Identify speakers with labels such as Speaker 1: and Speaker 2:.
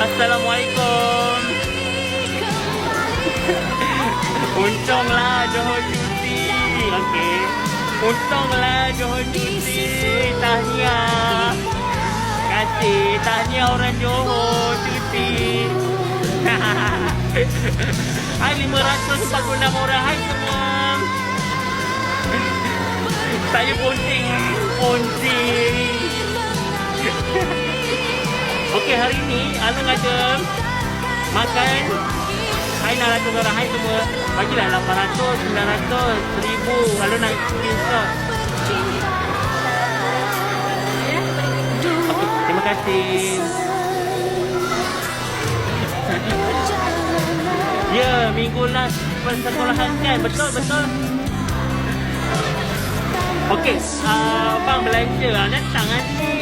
Speaker 1: Assalamualaikum. Untunglah Johor cuti. Okey. Untunglah Johor cuti. Tahniah. Kasih tahniah orang Johor cuti. Hai 546 orang. Hai semua. Saya poncing. Okey, hari ni Alung ada makan. Hai 600 orang. Hai semua. Bagilah 800, 900, 1000. Alung nak screenshot. Okey, terima kasih. Ya, minggu last persekolahan kan. Betul. Okey, bang belanja. Datang nanti.